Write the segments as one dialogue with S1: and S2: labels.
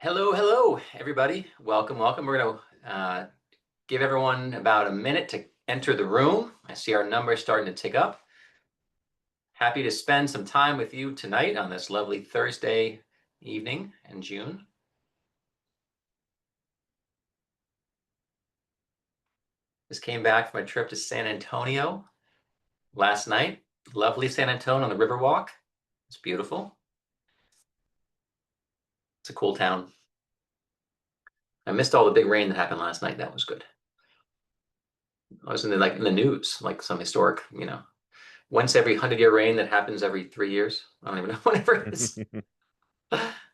S1: Hello, everybody. Welcome. We're going to give everyone about a minute to enter the room. I see our numbers starting to tick up. Happy to spend some time with you tonight on this lovely Thursday evening in June. Just came back from a trip to San Antonio last night. Lovely San Antonio on the Riverwalk. It's beautiful. It's a cool town. I missed all the big rain that happened last night. That was good. I was in the news, like some historic, once every 100-year rain that happens every 3 years. I don't even know, whatever it is.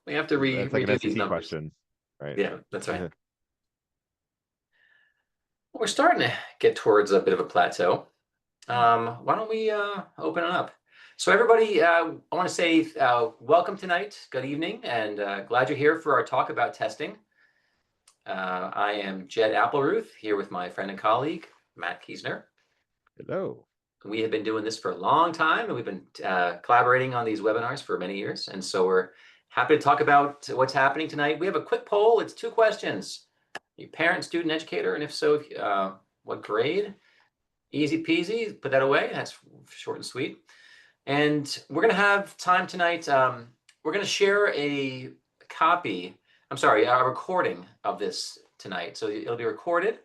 S1: We have to
S2: That's like an
S1: redo these
S2: SAT
S1: numbers.
S2: question, right?
S1: Yeah, that's right. We're starting to get towards a bit of a plateau. Why don't we open it up? So everybody, I want to say welcome tonight, good evening, and glad you're here for our talk about testing. I am Jed Applerouth, here with my friend and colleague, Matt Kiesner.
S2: Hello.
S1: We have been doing this for a long time, and we've been collaborating on these webinars for many years. And so we're happy to talk about what's happening tonight. We have a quick poll. It's 2 questions. You parent, student, educator, and if so, what grade? Easy peasy, put that away. That's short and sweet. And we're going to have time tonight. We're going to share a recording of this tonight. So it'll be recorded,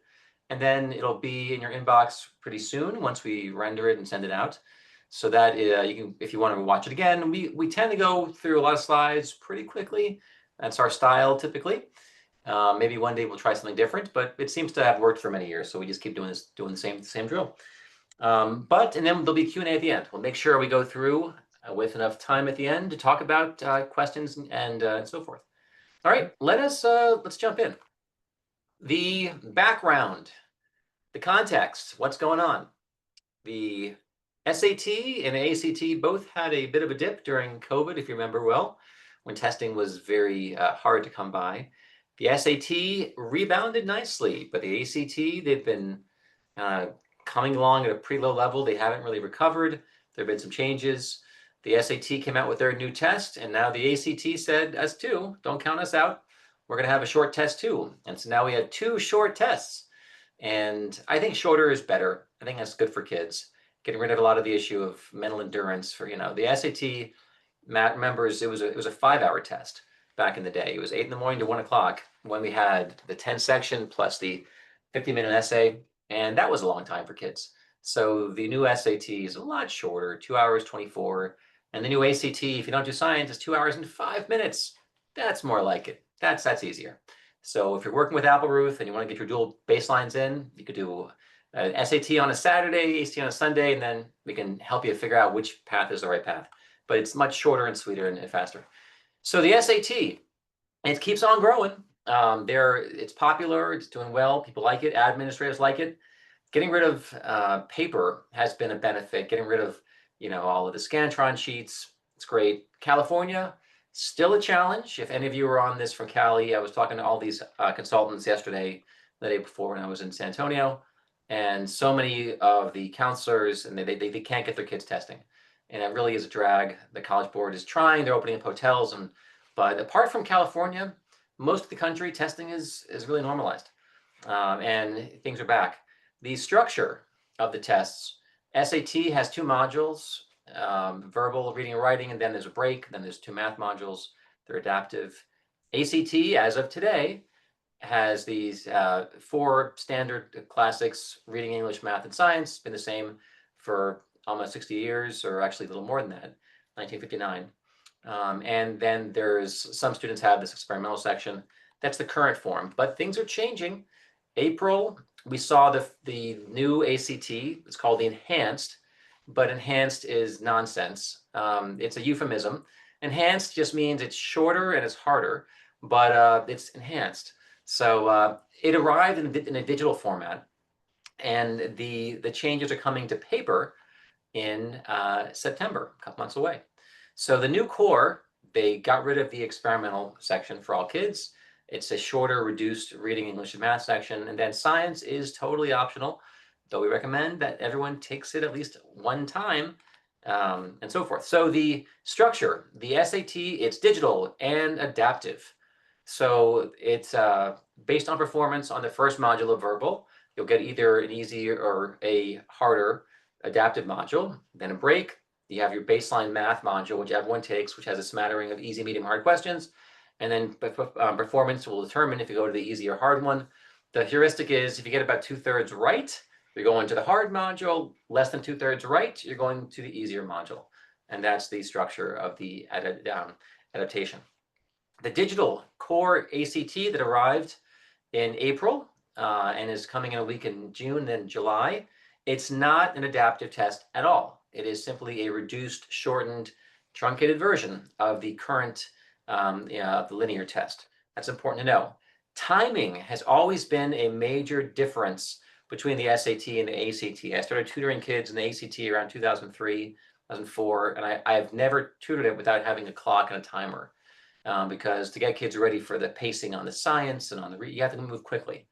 S1: and then it'll be in your inbox pretty soon once we render it and send it out. So that you can, if you want to watch it again, we tend to go through a lot of slides pretty quickly. That's our style typically. Maybe one day we'll try something different, but it seems to have worked for many years. So we just keep doing the same drill. And then there'll be Q&A at the end. We'll make sure we go through with enough time at the end to talk about questions and so forth. All right, let's jump in. The background, the context, what's going on. The SAT and ACT both had a bit of a dip during COVID, if you remember well, when testing was very hard to come by. The SAT rebounded nicely, but the ACT, they've been coming along at a pretty low level. They haven't really recovered. There have been some changes. The SAT came out with their new test, and now the ACT said, us too, don't count us out. We're going to have a short test too. And so now we have 2 short tests. And I think shorter is better. I think that's good for kids. Getting rid of a lot of the issue of mental endurance for, the SAT, Matt remembers it was a 5-hour test back in the day. It was 8 in the morning to 1 o'clock when we had the 10 section plus the 50-minute essay. And that was a long time for kids. So the new SAT is a lot shorter, 2 hours, 24. And the new ACT, if you don't do science, is 2 hours and 5 minutes. That's more like it. That's easier. So if you're working with Applerouth and you want to get your dual baselines in, you could do an SAT on a Saturday, ACT on a Sunday, and then we can help you figure out which path is the right path. But it's much shorter and sweeter and faster. So the SAT, it keeps on growing. It's popular, it's doing well, people like it, administrators like it. Getting rid of paper has been a benefit. Getting rid of, all of the Scantron sheets, it's great. California, still a challenge. If any of you were on this from Cali, I was talking to all these consultants yesterday, the day before when I was in San Antonio, and so many of the counselors, and they can't get their kids testing. And it really is a drag. The College Board is trying, they're opening up hotels, but apart from California, most of the country, testing is really normalized, and things are back. The structure of the tests, SAT has 2 modules, verbal, reading and writing, and then there's a break, then there's 2 math modules, they're adaptive. ACT, as of today, has these 4 standard classics, reading, English, math, and science, been the same for almost 60 years, or actually a little more than that, 1959. And then there's some students have this experimental section. That's the current form, but things are changing. April, we saw the new ACT. It's called the enhanced, but enhanced is nonsense. It's a euphemism. Enhanced just means it's shorter and it's harder, but it's enhanced. So it arrived in a digital format, and the changes are coming to paper in September, a couple months away. So the new core, they got rid of the experimental section for all kids. It's a shorter, reduced reading, English, and math section. And then science is totally optional, though we recommend that everyone takes it at least 1 time, and so forth. So the structure, the SAT, it's digital and adaptive. So it's based on performance on the first module of verbal. You'll get either an easy or a harder adaptive module, then a break. You have your baseline math module, which everyone takes, which has a smattering of easy, medium, hard questions. And then performance will determine if you go to the easy or hard one. The heuristic is if you get about 2/3 right, you're going to the hard module. Less than 2/3 right, you're going to the easier module. And that's the structure of the adaptation. The digital core ACT that arrived in April and is coming in a week in June, then July, it's not an adaptive test at all. It is simply a reduced, shortened, truncated version of the current the linear test. That's important to know. Timing has always been a major difference between the SAT and the ACT. I started tutoring kids in the ACT around 2003, 2004, and I've never tutored it without having a clock and a timer. Because to get kids ready for the pacing on the science and on the you have to move quickly.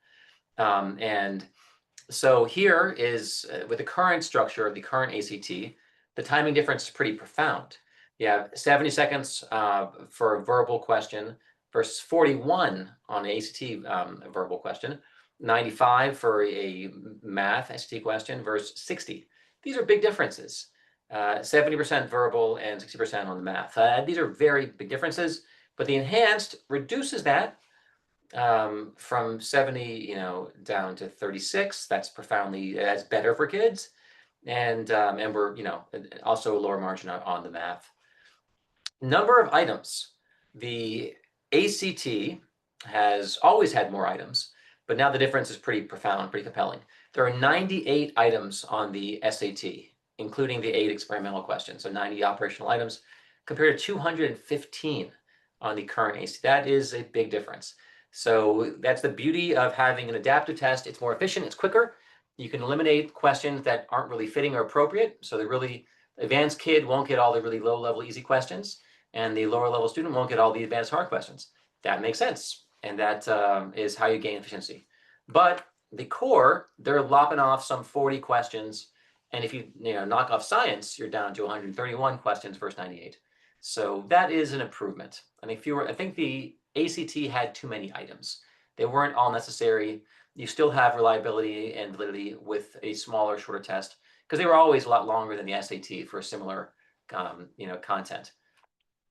S1: And so here is with the current structure of the current ACT, the timing difference is pretty profound. You have 70 seconds for a verbal question versus 41 on the ACT verbal question, 95 for a math SAT question versus 60. These are big differences. 70% verbal and 60% on the math. These are very big differences. But the enhanced reduces that from 70, down to 36. That's that's better for kids, and we're also a lower margin on the math. Number of items. The ACT has always had more items, but now the difference is pretty profound, pretty compelling. There are 98 items on the SAT, including the 8 experimental questions, so 90 operational items, compared to 215 on the current ACT. That is a big difference. So that's the beauty of having an adaptive test. It's more efficient, it's quicker. You can eliminate questions that aren't really fitting or appropriate. So the really advanced kid won't get all the really low-level easy questions, and the lower-level student won't get all the advanced hard questions. That makes sense, and that is how you gain efficiency. But the core, they're lopping off some 40 questions, and if you knock off science, you're down to 131 questions versus 98. So that is an improvement. I think the ACT had too many items. They weren't all necessary. You still have reliability and validity with a smaller, shorter test because they were always a lot longer than the SAT for similar, content.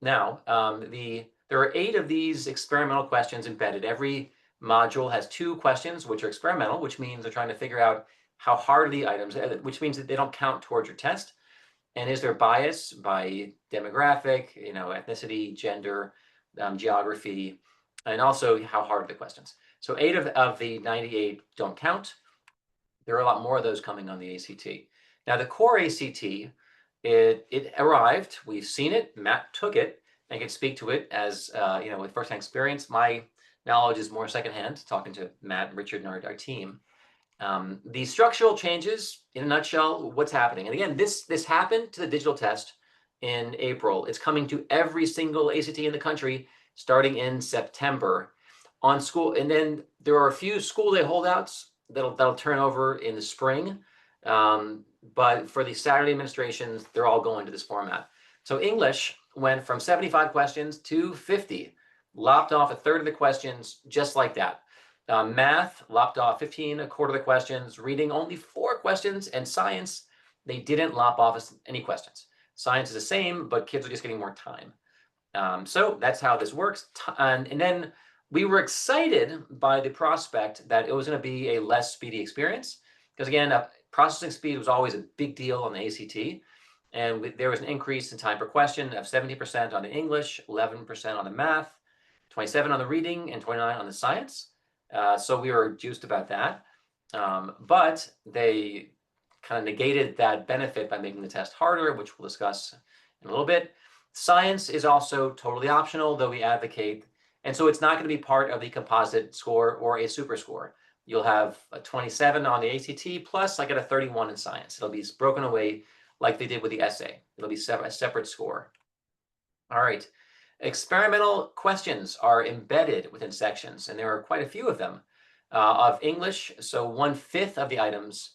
S1: Now, there are 8 of these experimental questions embedded. Every module has 2 questions which are experimental, which means they're trying to figure out how hard are the items, which means that they don't count towards your test. And is there bias by demographic, ethnicity, gender, geography, and also how hard are the questions? So 8 of the 98 don't count. There are a lot more of those coming on the ACT. Now the core ACT, it arrived. We've seen it. Matt took it and can speak to it as with firsthand experience. My knowledge is more secondhand, talking to Matt, Richard, and our team. The structural changes, in a nutshell, what's happening. And again, this happened to the digital test in April. It's coming to every single ACT in the country starting in September on school. And then there are a few school day holdouts that'll turn over in the spring. But for the Saturday administrations, they're all going to this format. So English went from 75 questions to 50, lopped off a third of the questions just like that. Math lopped off 15, a quarter of the questions. Reading only 4 questions, and science, they didn't lop off any questions. Science is the same, but kids are just getting more time. So that's how this works. And then we were excited by the prospect that it was going to be a less speedy experience, because again, processing speed was always a big deal on the ACT, and there was an increase in time per question of 70% on the English, 11% on the math, 27 on the reading, and 29 on the science. So we were juiced about that, but they kind of negated that benefit by making the test harder, which we'll discuss in a little bit. Science is also totally optional, though we advocate, and so it's not going to be part of the composite score or a super score. You'll have a 27 on the ACT plus I get a 31 in science. It'll be broken away like they did with the essay. It'll be a separate score. All right. Experimental questions are embedded within sections, and there are quite a few of them. Of English, so 1/5 of the items.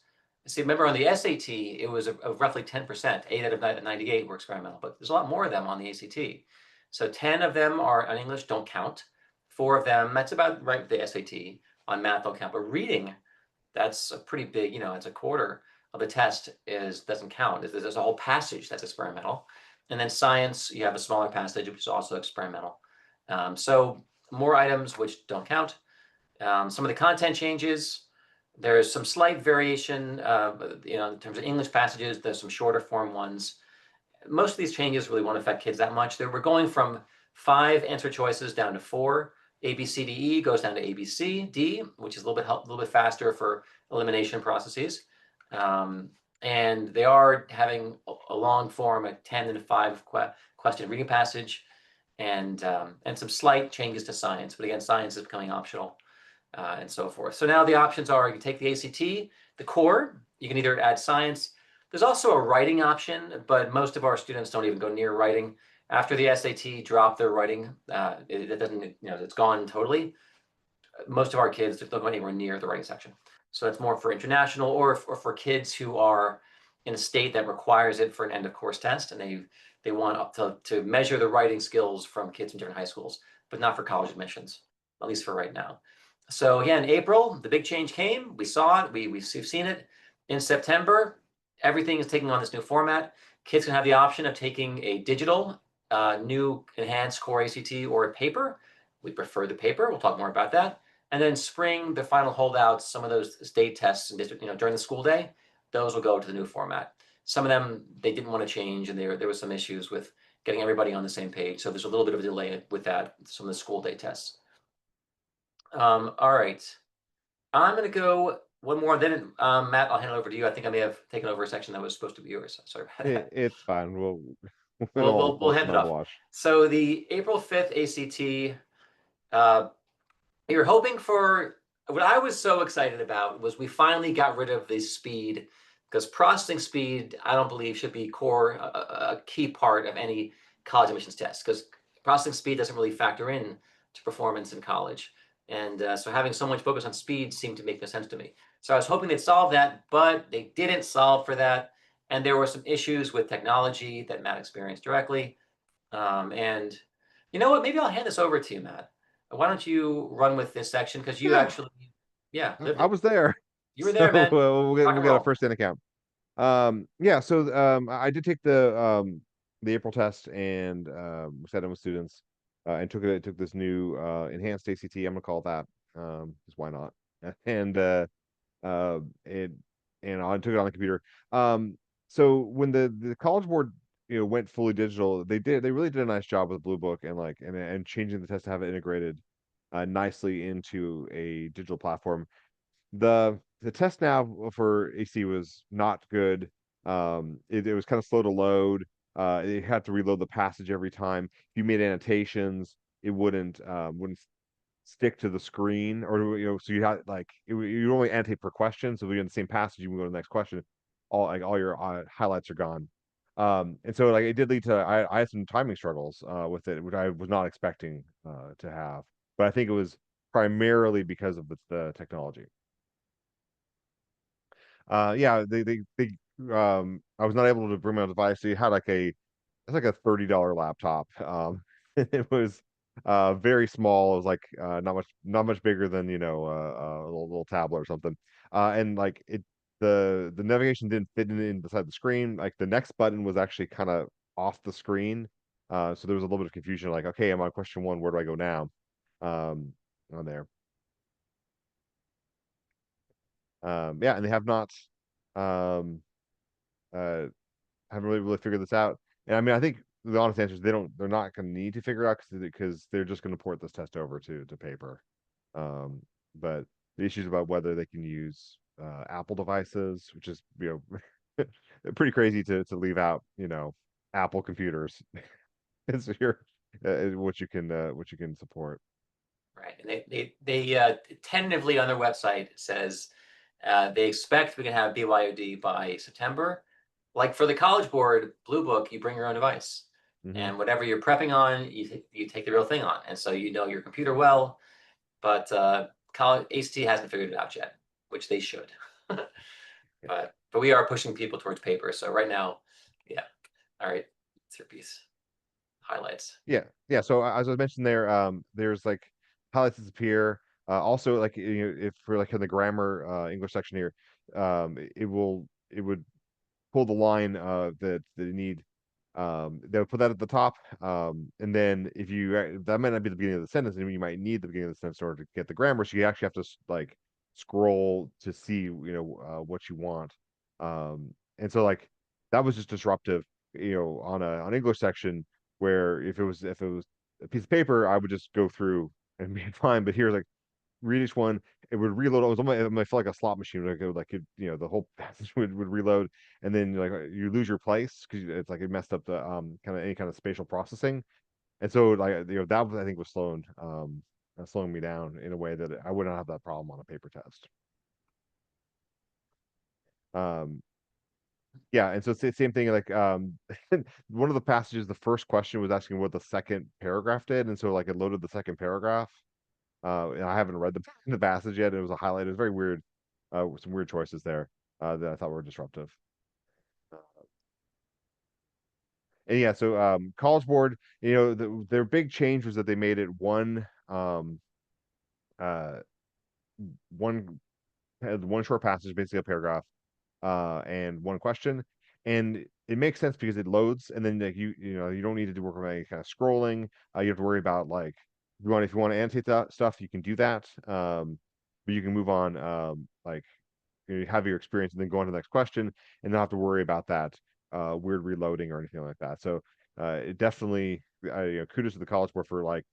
S1: See, remember on the SAT, it was roughly 10%. 8 out of 98 were experimental, but there's a lot more of them on the ACT. So 10 of them are on English, don't count. 4 of them. That's about right with the SAT. On math, they'll count. But reading, that's a pretty big, it's a quarter of the test doesn't count. There's a whole passage that's experimental. And then science, you have a smaller passage, which is also experimental. So more items which don't count. Some of the content changes. There's some slight variation, in terms of English passages. There's some shorter form ones. Most of these changes really won't affect kids that much. We're going from 5 answer choices down to 4. A, B, C, D, E goes down to A, B, C, D, which is a little bit faster for elimination processes. And they are having a long form, a 10 and a 5 question reading passage, and some slight changes to science. But again, science is becoming optional, and so forth. So now the options are: you can take the ACT, the core. You can either add science. There's also a writing option, but most of our students don't even go near writing. After the SAT drop their writing, it doesn't, it's gone totally. Most of our kids don't go anywhere near the writing section. So that's more for international or for kids who are in a state that requires it for an end of course test, and they want to measure the writing skills from kids in different high schools, but not for college admissions, at least for right now. So again, April, the big change came. We saw it. We've seen it. In September, everything is taking on this new format. Kids can have the option of taking a digital, new enhanced core ACT or a paper. We prefer the paper. We'll talk more about that. And then spring, the final holdouts, some of those state tests and district, during the school day, those will go to the new format. Some of them, they didn't want to change, and there was some issues with getting everybody on the same page. So there's a little bit of a delay with that, some of the school day tests. All right. I'm going to go one more. Then, Matt, I'll hand it over to you. I think I may have taken over a section that was supposed to be yours. Sorry about that.
S2: It's fine.
S1: We'll hand it off.
S2: wash.
S1: So the April 5th ACT, you're hoping for, what I was so excited about was we finally got rid of the speed, because processing speed, I don't believe, should be a key part of any college admissions test, because processing speed doesn't really factor in to performance in college. And so having so much focus on speed seemed to make no sense to me. So I was hoping they'd solve that, but they didn't solve for that. And there were some issues with technology that Matt experienced directly. And you know what? Maybe I'll hand this over to you, Matt. Why don't you run with this section? Because you
S2: Yeah.
S1: actually, lived
S2: I
S1: it.
S2: was there.
S1: You were there,
S2: So
S1: man.
S2: we'll
S1: Rock
S2: get
S1: and
S2: a
S1: roll.
S2: first in account. Yeah, so I did take the April test and sat in with students and took this new enhanced ACT. I'm gonna call it that, because why not? And it and I took it on the computer. So when the College Board went fully digital, they really did a nice job with Blue Book and and changing the test to have it integrated nicely into a digital platform. The test now for AC was not good. It was kind of slow to load. It had to reload the passage every time. If you made annotations, it wouldn't stick to the screen, or so you had you only annotate per question. So if you're in the same passage, you can go to the next question. All your highlights are gone. And so it did lead to I had some timing struggles with it, which I was not expecting to have. But I think it was primarily because of the technology. Yeah, I was not able to bring my device. So you had it's like a $30 laptop. It was very small. It was not much bigger than a little tablet or something. And the navigation didn't fit in beside the screen. Like the next button was actually kind of off the screen. So there was a little bit of confusion. Like, okay, I'm on question 1. Where do I go now? On there. Yeah, and they have not um haven't really figured this out. And I mean, I think the honest answer is they're not going to need to figure it out because they're just going to port this test over to paper. But the issues about whether they can use Apple devices, which is pretty crazy to leave out Apple computers. It's what you can support.
S1: Right. And they tentatively on their website says they expect we can have BYOD by September. Like for the College Board Blue Book, you bring your own device,
S2: Hmm.
S1: and whatever you're prepping on, you take the real thing on, and so you know your computer well. But college ACT hasn't figured it out yet, which they should.
S2: Yeah.
S1: But we are pushing people towards paper. So right now, yeah. All right, it's your piece. Highlights.
S2: Yeah. So as I mentioned there, there's highlights disappear. Also, like, if we're like in the grammar English section here, it would pull the line that you need. They'll put that at the top, and then if you that might not be the beginning of the sentence, and you might need the beginning of the sentence in order to get the grammar. So you actually have to like scroll to see what you want. And so like that was just disruptive, on an English section where if it was a piece of paper, I would just go through and be fine. But here, like, read each one, it would reload. It was almost, it might feel like a slot machine. Like the whole passage would reload, and then like you lose your place because it's like it messed up the kind of any kind of spatial processing. And so like that was, I think, was slowing me down in a way that I wouldn't have that problem on a paper test. Um, yeah, and so it's the same thing. Like one of the passages, the first question was asking what the second paragraph did, and so like it loaded the second paragraph. And I haven't read the the passage yet. It was a highlight. It was very weird. Some weird choices there that I thought were disruptive. And yeah, so College Board, their big change was that they made it uh, one one short passage, basically a paragraph, and one question. And it makes sense because it loads, and then like you don't need to do work with any kind of scrolling. You have to worry about like if you want to annotate that stuff, you can do that. But you can move on, like you have your experience and then go on to the next question and not have to worry about that weird reloading or anything like that. So it definitely kudos to the College Board for like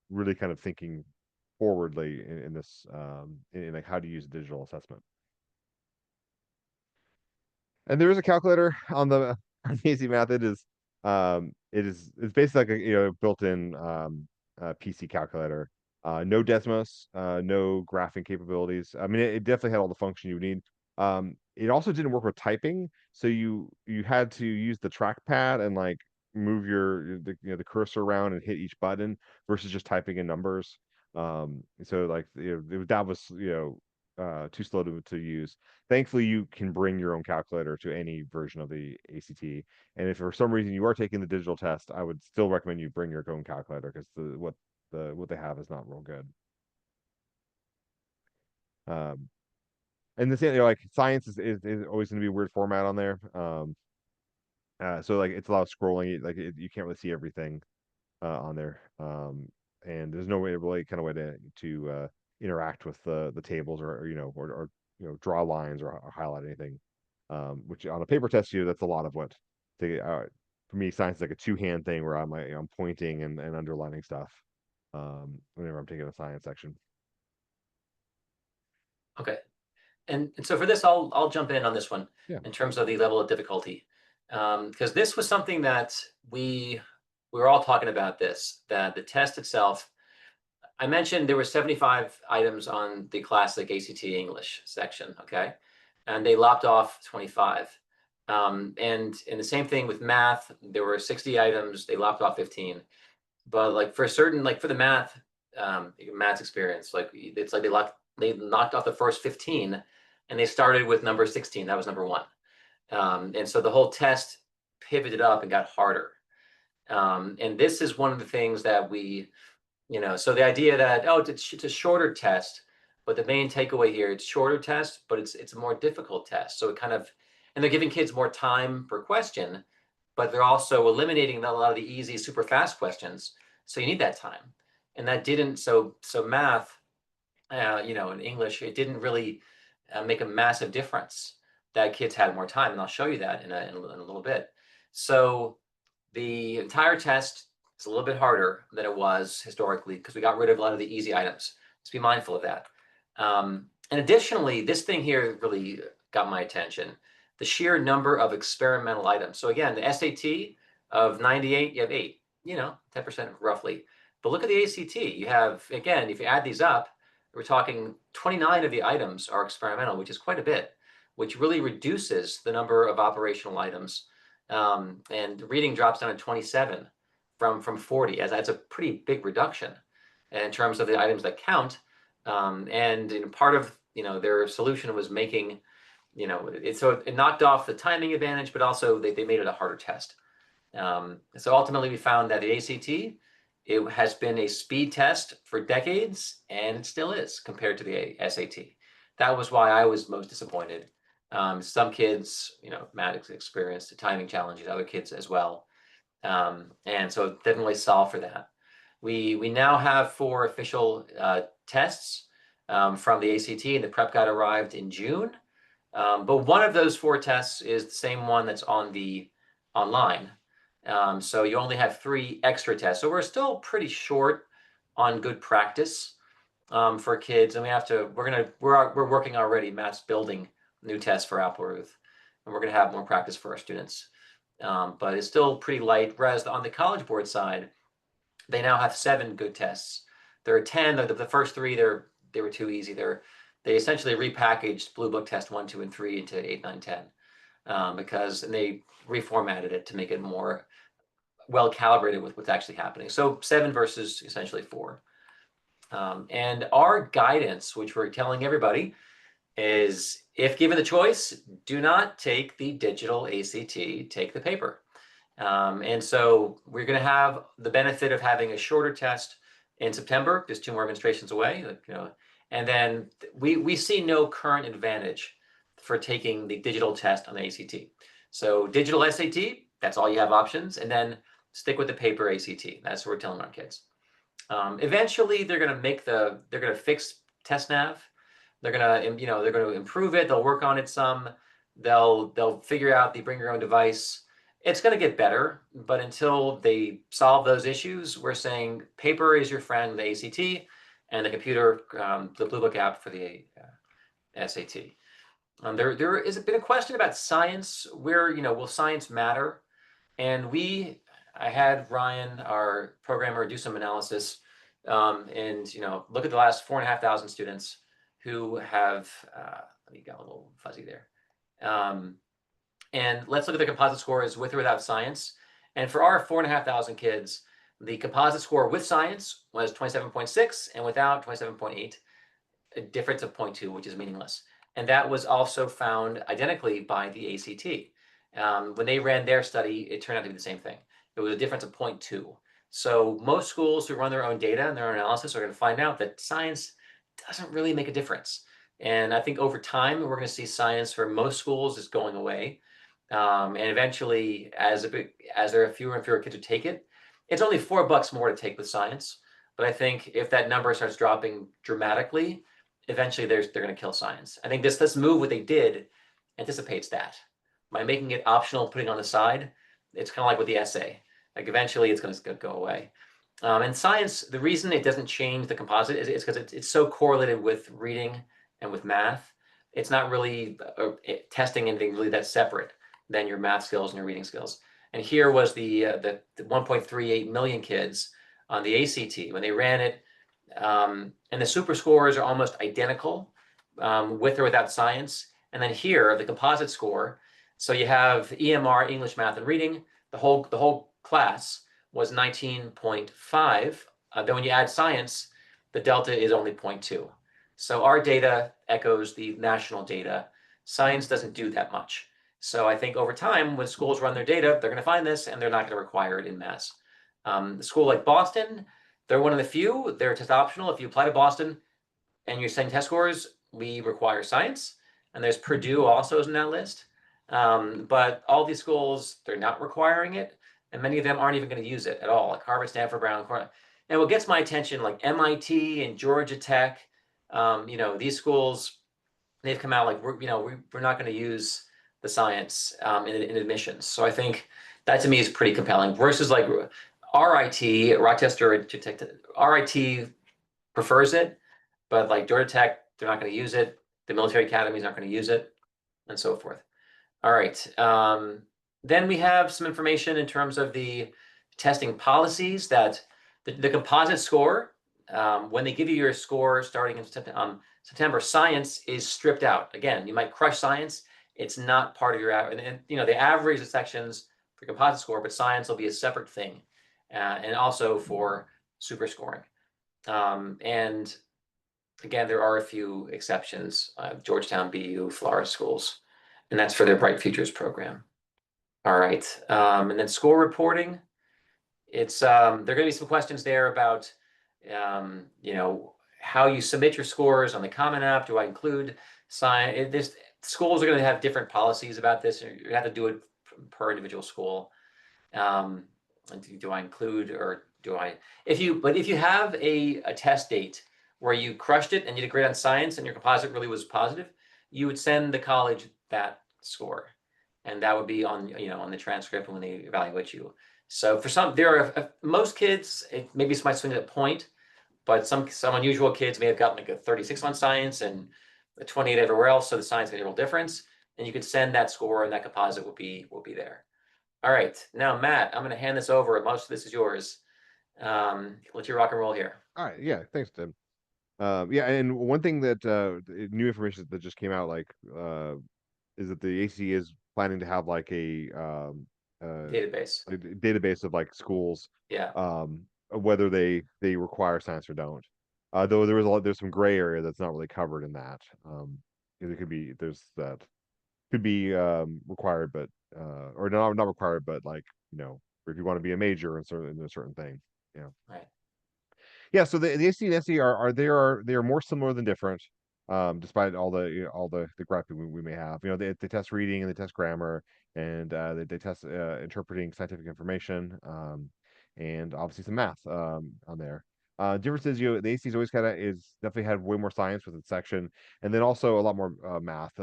S2: really kind of thinking forwardly in this in like how to use digital assessment. And there is a calculator on the on the AC Math. It's basically like a built-in PC calculator. No Desmos, no graphing capabilities. I mean, it definitely had all the function you would need. It also didn't work with typing, so you had to use the trackpad and like move the cursor around and hit each button versus just typing in numbers. So like that was too slow to use. Thankfully, you can bring your own calculator to any version of the ACT. And if for some reason you are taking the digital test, I would still recommend you bring your own calculator because what they have is not real good. Um, and the same, like science is always going to be a weird format on there. So like it's a lot of scrolling. Like you can't really see everything on there. And there's no way really kind of way to interact with the tables or draw lines or highlight anything. Which on a paper test, that's a lot of what for me, science is like a two-hand thing where I'm pointing and underlining stuff whenever I'm taking a science section.
S1: Okay. And so for this, I'll jump in on this one
S2: Yeah.
S1: in terms of the level of difficulty, because this was something that we were all talking about this, that the test itself. I mentioned there were 75 items on the classic ACT English section, okay, and they lopped off 25. And the same thing with math, there were 60 items, they lopped off 15. But like for certain, like for the math experience, like it's like they knocked off the first 15 and they started with number 16. That was number one. And so the whole test pivoted up and got harder. And this is one of the things that so the idea that, oh, it's a shorter test, but the main takeaway here, it's shorter test, but it's a more difficult test. So it kind of, and they're giving kids more time per question, but they're also eliminating a lot of the easy, super fast questions. So you need that time. And that didn't, so math, in English, it didn't really make a massive difference that kids had more time. And I'll show you that in a little bit. So the entire test is a little bit harder than it was historically because we got rid of a lot of the easy items. Let's be mindful of that. And additionally, this thing here really got my attention. The sheer number of experimental items. So again, the SAT of 98, you have 8, 10% roughly. But look at the ACT. You have, again, if you add these up, we're talking 29 of the items are experimental, which is quite a bit, which really reduces the number of operational items. And reading drops down to 27 from 40, as that's a pretty big reduction in terms of the items that count. And part of their solution was making so it knocked off the timing advantage, but also they made it a harder test. So ultimately, we found that the ACT it has been a speed test for decades, and it still is compared to the SAT. That was why I was most disappointed. Some kids, Matt experienced timing challenges, other kids as well. And so it didn't really solve for that. We now have 4 official tests from the ACT, and the prep guide arrived in June. But one of those 4 tests is the same one that's on the online. So you only have 3 extra tests. So we're still pretty short on good practice for kids, and we're working already. Matt's building new tests for Applerouth, and we're gonna have more practice for our students. But it's still pretty light. Whereas on the College Board side, they now have 7 good tests. There are 10. The first 3 they were too easy. They essentially repackaged Blue Book Test 1, 2, and 3 into 8, 9, 10 and they reformatted it to make it more well calibrated with what's actually happening. So 7 versus essentially 4. And our guidance, which we're telling everybody, is if given the choice, do not take the digital ACT, take the paper. And so we're going to have the benefit of having a shorter test in September, just 2 more administrations away, and then we see no current advantage for taking the digital test on the ACT. So digital SAT, that's all you have options, and then stick with the paper ACT. That's what we're telling our kids. Eventually, they're going to fix TestNav. They're going to improve it. They'll work on it some. They'll figure out the bring your own device. It's going to get better, but until they solve those issues, we're saying paper is your friend, the ACT, and the computer, the Blue Book app for the SAT. There has been a question about science. Will science matter? And I had Ryan, our programmer, do some analysis, and look at the last 4,500 students who have. Let me get a little fuzzy there. And let's look at the composite scores with or without science. And for our 4,500 kids, the composite score with science was 27.6, and without 27.8, a difference of 0.2, which is meaningless. And that was also found identically by the ACT. When they ran their study, it turned out to be the same thing. It was a difference of 0.2. So most schools who run their own data and their own analysis are going to find out that science doesn't really make a difference. And I think over time, we're going to see science for most schools is going away. And eventually, as there are fewer and fewer kids who take it, it's only $4 more to take with science. But I think if that number starts dropping dramatically, eventually they're going to kill science. I think this move, what they did, anticipates that. By making it optional, putting it on the side, it's kind of like with the essay. Like eventually it's going to go away. And science, the reason it doesn't change the composite is because it's so correlated with reading and with math. It's not really testing anything really that's separate than your math skills and your reading skills. And here was the 1.38 million kids on the ACT when they ran it. And the super scores are almost identical with or without science. And then here, the composite score. So you have EMR, English, Math, and Reading. The whole class was 19.5. Then when you add science, the delta is only 0.2. So our data echoes the national data. Science doesn't do that much. So I think over time, when schools run their data, they're going to find this, and they're not going to require it in mass. The school like Boston, they're one of the few. They're test optional. If you apply to Boston and you're sending test scores, we require science. And there's Purdue also is in that list. But all these schools, they're not requiring it. And many of them aren't even going to use it at all, like Harvard, Stanford, Brown. And what gets my attention, like MIT and Georgia Tech, these schools, they've come out like, we're not going to use the science in admissions. So I think that to me is pretty compelling versus like RIT, Rochester, RIT prefers it, but like Georgia Tech, they're not going to use it. The military academy is not going to use it, and so forth. All right. Then we have some information in terms of the testing policies that the composite score, when they give you your score starting in September, science is stripped out. Again, you might crush science. It's not part of your average. And they average the sections for composite score, but science will be a separate thing. And also for super scoring. And again, there are a few exceptions, Georgetown, BU, Florida schools, and that's for their Bright Futures program. All right. And then score reporting It's there are going to be some questions there about you know, how you submit your scores on the Common App. Do I include sign? This schools are going to have different policies about this. You have to do it per individual school. And do I include or do I? If you have a test date where you crushed it and you did great on science and your composite really was positive, you would send the college that score, and that would be on, you know, on the transcript when they evaluate you. So for some, there are most kids, maybe it might swing at a point, but some unusual kids may have gotten like a 36 on science and a 28 everywhere else. So the science made a real difference, and you could send that score, and that composite will be there. All right, now Matt, I'm going to hand this over. Most of this is yours. Let you rock and roll here.
S2: All right, yeah, thanks, Tim. Yeah, and one thing that new information that just came out, like, is that the AC is planning to have like
S1: Database.
S2: a database of like schools,
S1: Yeah.
S2: whether they require science or don't. Though there's some gray area that's not really covered in that. It could be there's that could be required, but or not required, but like, you know, if you want to be a major in a certain thing, you know.
S1: Right.
S2: Yeah, so the AC and SE they are more similar than different, despite all the, you know, all the griping we may have. You know, they test reading and they test grammar, and they test interpreting scientific information, and obviously some math on there. Difference is, you know, the AC's always kind of is definitely had way more science with its section, and then also a lot more math.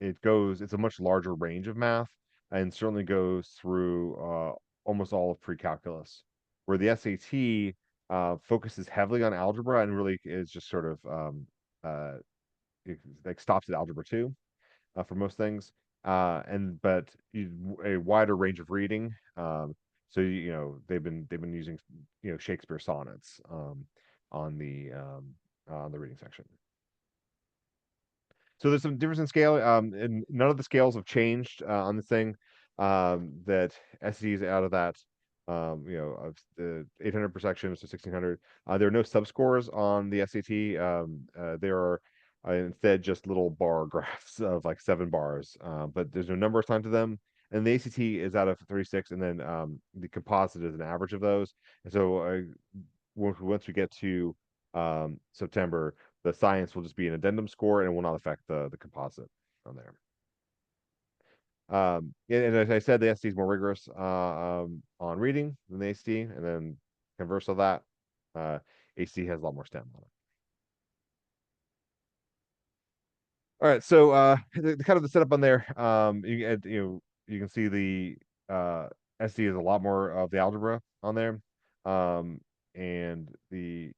S2: It's a much larger range of math, and certainly goes through almost all of pre-calculus, where the SAT focuses heavily on algebra and really is just sort of uh, like stops at algebra 2 for most things, and but a wider range of reading. So you know they've been using, you know, Shakespeare sonnets on the reading section. So there's some difference in scale, and none of the scales have changed on this thing. That SE is out of that, you know, of the 800 per section, so 1600. There are no subscores on the SAT. There are instead just little bar graphs of like 7 bars, but there's no number assigned to them. And the ACT is out of 36, and then the composite is an average of those. And so once we get to September, the science will just be an addendum score and it will not affect the composite on there. And as I said, the ST is more rigorous on reading than the ACT, and then converse of that, ACT has a lot more STEM on it. All right, so the kind of the setup on there, you know, you can see the SD is a lot more of the algebra on there, and the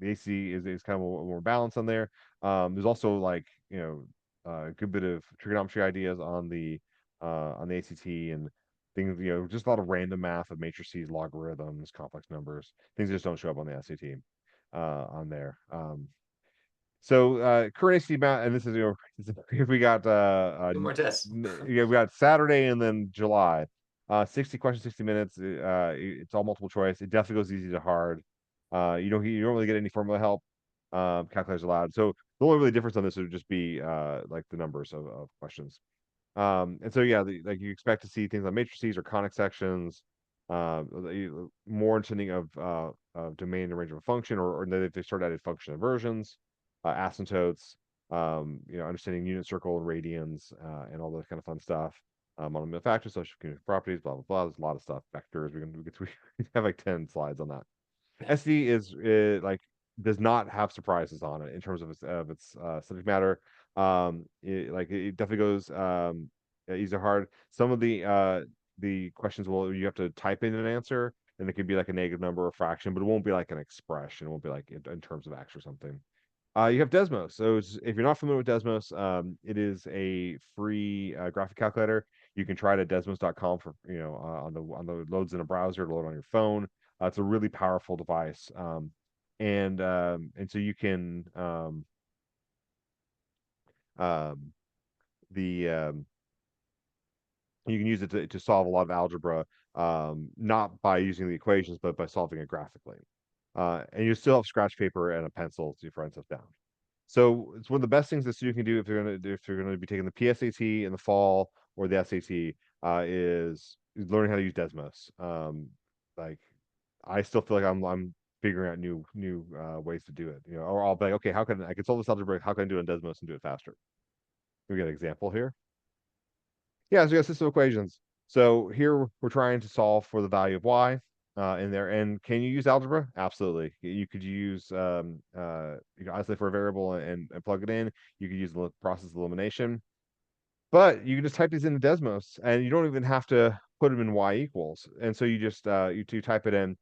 S2: AC is kind of a more balanced on there. There's also, like, you know, a good bit of trigonometry ideas on the ACT, and things, you know, just a lot of random math of matrices, logarithms, complex numbers, things that just don't show up on the SAT on there. So current ACT mount, and this is, you know, we got
S1: 2 more tests.
S2: yeah, we got Saturday and then July. 60 questions, 60 minutes. It's all multiple choice. It definitely goes easy to hard. You don't really get any formula help. Calculators allowed. So the only really difference on this would just be like the numbers of questions. And so yeah, like you expect to see things like matrices or conic sections, more understanding of domain and range of a function, or if they start adding function inversions, asymptotes, you know, understanding unit circle and radians, and all that kind of fun stuff. Mononomial factors, social properties, blah blah blah. There's a lot of stuff. Vectors. We have like 10 slides on that. SD is like does not have surprises on it in terms of its subject matter. It definitely goes easy to hard. Some of the questions will you have to type in an answer, and it could be like a negative number or fraction, but it won't be like an expression. It won't be like in terms of x or something. You have Desmos. So if you're not familiar with Desmos, it is a free graphic calculator. You can try it at desmos.com for, you know, on the loads in a browser to load on your phone. It's a really powerful device, and so you can um, the you can use it to solve a lot of algebra, not by using the equations, but by solving it graphically. And you still have scratch paper and a pencil to write stuff down. So it's one of the best things that student can do if you're gonna be taking the PSAT in the fall or the SAT, is learning how to use Desmos. Like I still feel like I'm figuring out new ways to do it. Or I'll be like, okay, how can I can solve this algebra? How can I do it in Desmos and do it faster? We get an example here. Yeah, so we got system equations. So here we're trying to solve for the value of y in there. And can you use algebra? Absolutely. You could use you can isolate for a variable and plug it in. You could use the process of elimination. But you can just type these into Desmos, and you don't even have to put them in y equals. And so you just you type it in,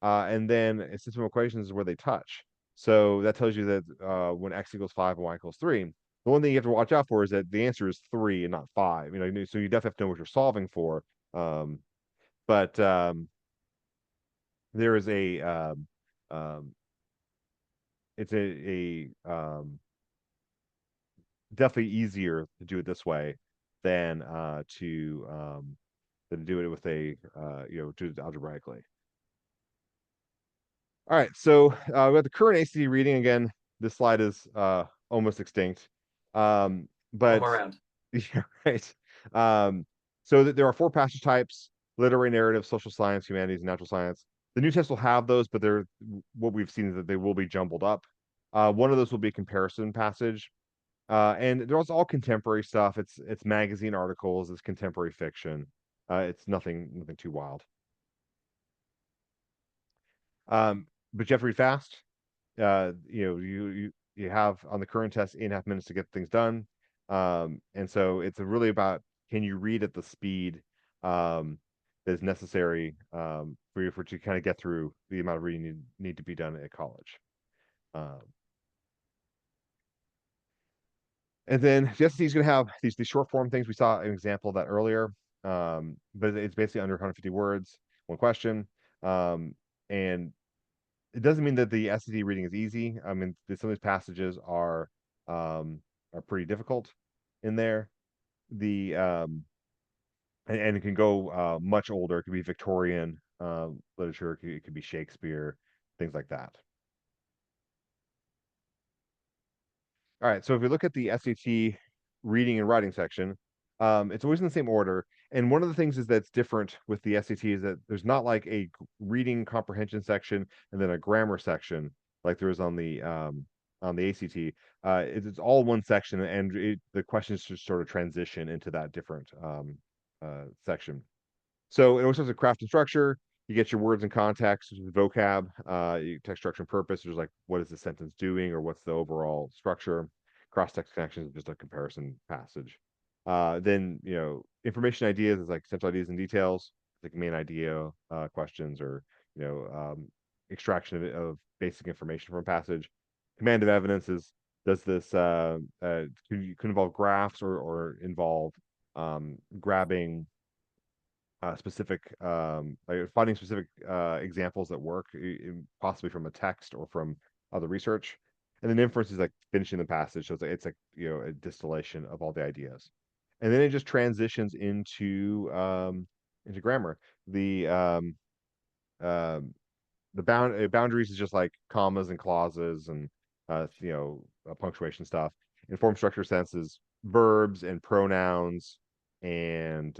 S2: and then system equations is where they touch. So that tells you that when x equals 5 and y equals 3, the one thing you have to watch out for is that the answer is 3 and not 5. So you definitely have to know what you're solving for. Um, but there is um, it's definitely easier to do it this way than to do it with do it algebraically. All right, so we have the current ACT reading again. This slide is almost extinct,
S1: One
S2: but
S1: more round.
S2: yeah, right. So there are four passage types: literary, narrative, social science, humanities, and natural science. The new test will have those, but they're what we've seen is that they will be jumbled up. One of those will be a comparison passage, and they're also all contemporary stuff. It's magazine articles, it's contemporary fiction. It's nothing too wild. But you have to read fast. You have on the current test 8.5 minutes to get things done. And so it's really about, can you read at the speed um, that is necessary for you to kind of get through the amount of reading you need to be done at college. Um, and then the SAT is going to have these short form things. We saw an example of that earlier, but it's basically under 150 words, one question. And it doesn't mean that the SAT reading is easy. I mean, some of these passages are pretty difficult in there. The and it can go much older. It could be Victorian literature. It could be Shakespeare, things like that. All right, so if we look at the SAT reading and writing section, it's always in the same order. And one of the things is that's different with the SAT is that there's not like a reading comprehension section and then a grammar section like there is on the ACT. It's all one section, and the questions just sort of transition into that different section. So it always has a craft and structure. You get your words and context, vocab, text structure and purpose. There's like, what is the sentence doing, or what's the overall structure? Cross-text connections is just a comparison passage. Then, information ideas is like central ideas and details, like main idea questions, or extraction of basic information from a passage. Command of evidence is, does this could involve graphs, or involve grabbing specific like finding specific examples that work, possibly from a text or from other research. And then inference is like finishing the passage, so it's like a distillation of all the ideas. And then it just transitions into grammar. The boundaries is just like commas and clauses and punctuation stuff. In form structure sense is verbs and pronouns and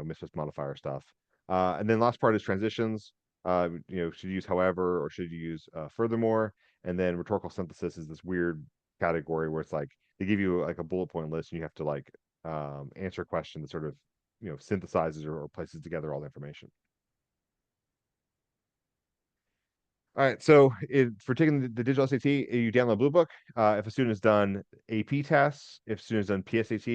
S2: misfits modifier stuff. And then last part is transitions. Should you use however, or should you use furthermore? And then rhetorical synthesis is this weird category where it's like they give you like a bullet point list and you have to like answer a question that sort of synthesizes or places together all the information. All right, so for taking the digital SAT, you download Blue Book. If a student has done AP tests, if a student has done PSAT,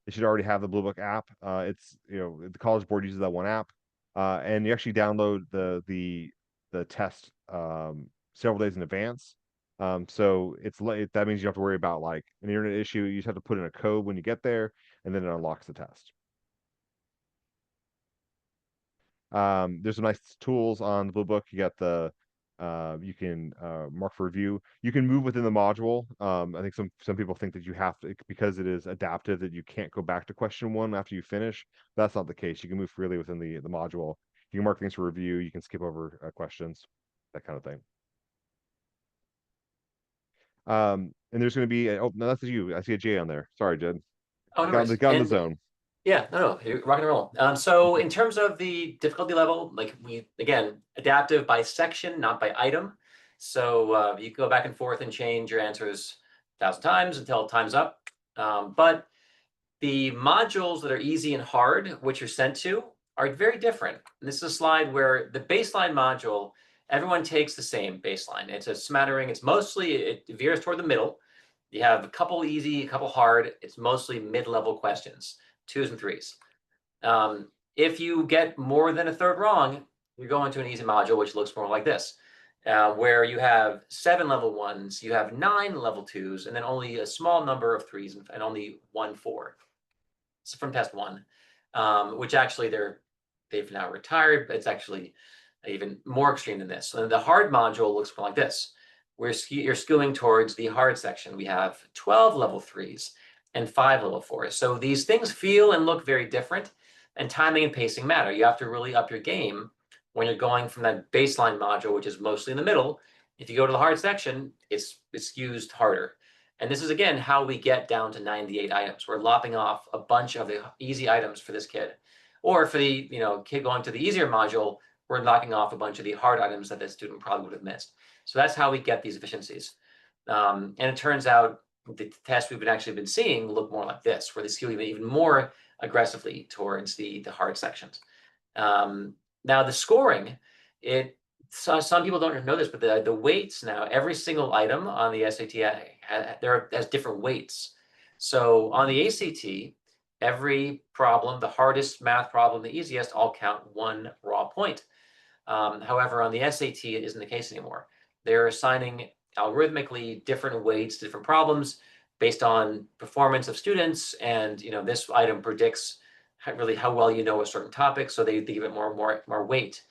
S2: they should already have the Blue Book app. It's the College Board uses that one app, and you actually download the test several days in advance. So that means you don't have to worry about like an internet issue. You just have to put in a code when you get there, and then it unlocks the test. There's some nice tools on the Blue Book. You got you can mark for review. You can move within the module. I think some people think that you have to, because it is adaptive, that you can't go back to question one after you finish. That's not the case. You can move freely within the module. You can mark things for review. You can skip over questions, that kind of thing. And there's going to be oh no, that's you. I see a J on there. Sorry, Jed.
S1: Oh, no
S2: Got
S1: worries.
S2: got in the zone.
S1: Yeah, no, you're rock and roll. So in terms of the difficulty level, like again, adaptive by section, not by item. So you can go back and forth and change your answers 1,000 times until time's up. But the modules that are easy and hard, which you're sent to, are very different. And this is a slide where the baseline module, everyone takes the same baseline. It's a smattering. It's mostly, it veers toward the middle. You have a couple easy, a couple hard. It's mostly mid-level questions, 2s and 3s. If you get more than a third wrong, you're going to an easy module, which looks more like this, where you have 7 level 1s, you have 9 level 2s, and then only a small number of 3s and only 1 4. So from test 1, which actually they've now retired, but it's actually even more extreme than this. So the hard module looks more like this. You're skewing towards the hard section. We have 12 level 3s and 5 level 4s. So these things feel and look very different, and timing and pacing matter. You have to really up your game when you're going from that baseline module, which is mostly in the middle. If you go to the hard section, it's skews harder. And this is, again, how we get down to 98 items. We're lopping off a bunch of the easy items for this kid. Or for the kid going to the easier module, we're knocking off a bunch of the hard items that the student probably would have missed. So that's how we get these efficiencies. And it turns out the tests we've actually been seeing look more like this, where they skew even more aggressively towards the hard sections. Now the scoring, so some people don't know this, but the weights now, every single item on the SAT has different weights. So on the ACT, every problem, the hardest math problem, the easiest, all count 1 raw point. However, on the SAT, it isn't the case anymore. They're assigning algorithmically different weights to different problems based on performance of students, and this item predicts really how well you know a certain topic, so they give it more weight.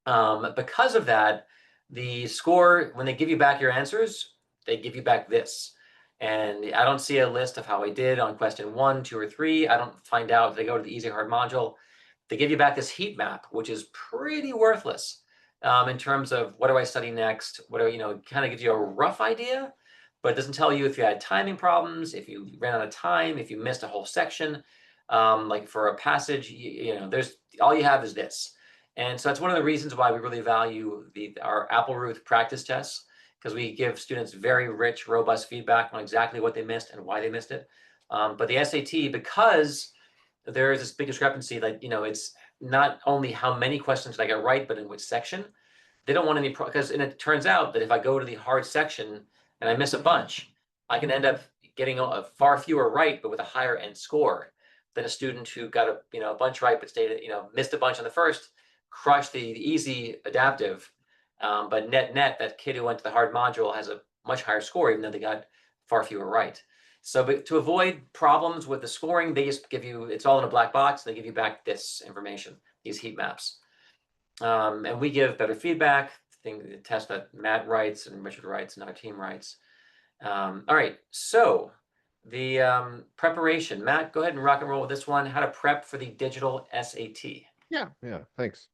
S1: Because of that, the score, when they give you back your answers, they give you back this. And I don't see a list of how I did on question 1, 2, or 3. I don't find out if they go to the easy hard module. They give you back this heat map, which is pretty worthless in terms of what do I study next. What do kind of gives you a rough idea, but it doesn't tell you if you had timing problems, if you ran out of time, if you missed a whole section. Like for a passage, there's all you have is this. And so that's one of the reasons why we really value our Applerouth practice tests, because we give students very rich, robust feedback on exactly what they missed and why they missed it. But the SAT, because there is this big discrepancy, like, it's not only how many questions did I get right, but in which section. They don't want any, because it turns out that if I go to the hard section and I miss a bunch, I can end up getting a far fewer right, but with a higher end score than a student who got a bunch right, but stayed, missed a bunch on the first, crushed the easy adaptive. But net, that kid who went to the hard module has a much higher score, even though they got far fewer right. So, but to avoid problems with the scoring, they just give you, it's all in a black box. They give you back this information, these heat maps. And we give better feedback, the test that Matt writes and Richard writes and our team writes. All right, so the preparation. Matt, go ahead and rock and roll with this one. How to prep for the digital SAT.
S2: Yeah, thanks.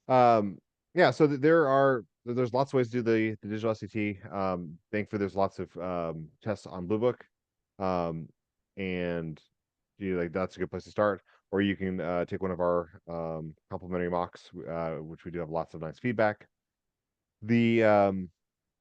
S2: Yeah, so there's lots of ways to do the digital SAT. Thankfully, there's lots of tests on Blue Book, and that's a good place to start. Or you can take one of our complimentary mocks, which we do have lots of nice feedback. The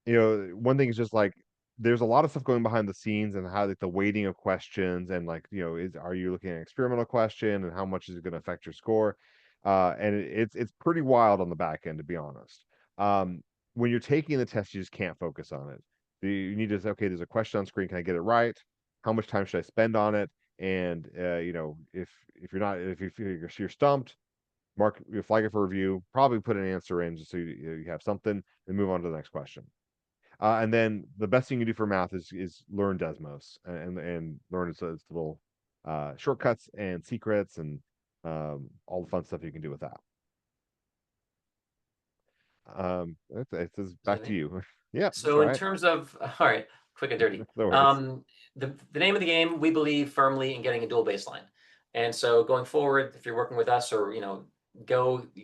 S2: one thing is just like there's a lot of stuff going behind the scenes and how the weighting of questions and are you looking at an experimental question and how much is it going to affect your score? And it's pretty wild on the back end, to be honest. When you're taking the test, you just can't focus on it. You need to say, okay, there's a question on screen. Can I get it right? How much time should I spend on it? And if you're stumped, flag it for review. Probably put an answer in just so you have something, and move on to the next question. And then the best thing you do for math is learn Desmos and learn its little shortcuts and secrets and all the fun stuff you can do with that. It's back to you. Yeah,
S1: So in terms of, all right, quick and dirty. The name of the game, we believe firmly in getting a dual baseline. And so going forward, if you're working with us or, you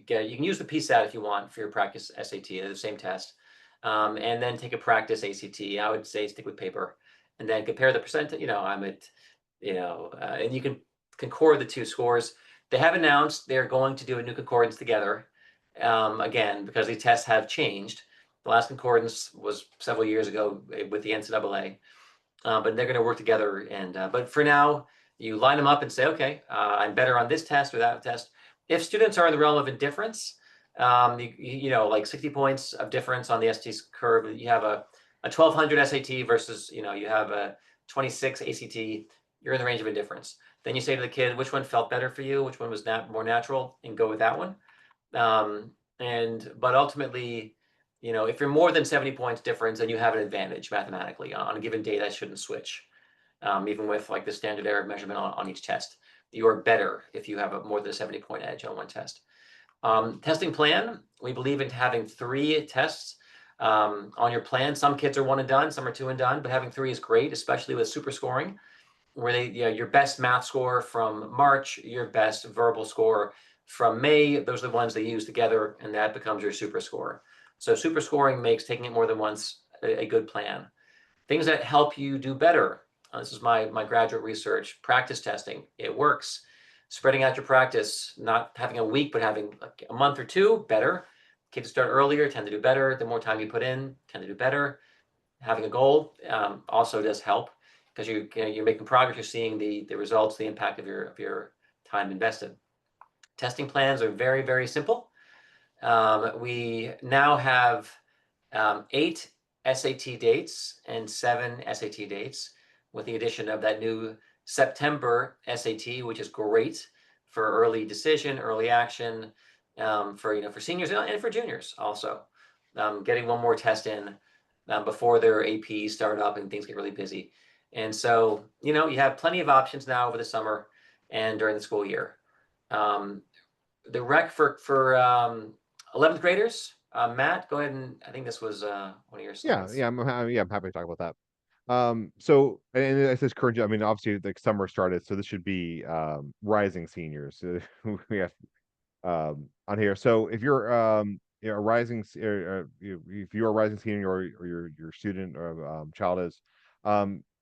S1: can use the PSAT if you want for your practice SAT, they're the same test. And then take a practice ACT. I would say stick with paper and then compare the percent, I'm at, and you can concord the two scores. They have announced they're going to do a new concordance together, again, because these tests have changed. The last concordance was several years ago with the NCAA, but they're going to work together. And but for now, you line them up and say, okay, I'm better on this test or that test. If students are in the realm of indifference, like 60 points of difference on the SAT curve, you have a 1200 SAT versus, you have a 26 ACT, you're in the range of indifference. Then you say to the kid, which one felt better for you? Which one was more natural, and go with that one. But ultimately, if you're more than 70 points difference, then you have an advantage mathematically on a given day. That shouldn't switch. Even with like the standard error measurement on each test, you are better if you have a more than a 70-point edge on one test. Testing plan, we believe in having 3 tests on your plan. Some kids are 1 and done, some are 2 and done, but having 3 is great, especially with super scoring, where your best math score from March, your best verbal score from May, those are the ones they use together, and that becomes your super score. So super scoring makes taking it more than once a good plan. Things that help you do better. This is my graduate research. Practice testing, it works. Spreading out your practice, not having a week, but having a month or 2, better. Kids start earlier, tend to do better. The more time you put in, tend to do better. Having a goal also does help, because you're making progress. You're seeing the results, the impact of your time invested. Testing plans are very, very simple. We now have 8 SAT dates and 7 SAT dates, with the addition of that new September SAT, which is great for early decision, early action, for seniors and for juniors also. Getting one more test in before their APs start up and things get really busy. And so, you have plenty of options now over the summer and during the school year. The rec for 11th graders, Matt, go ahead, and I think this was one of your slides.
S2: Yeah, I'm happy to talk about that. So, and it says current, I mean, obviously the summer started, so this should be rising seniors. We have on here. So if you're a rising, if you're a rising senior, or your student or child is,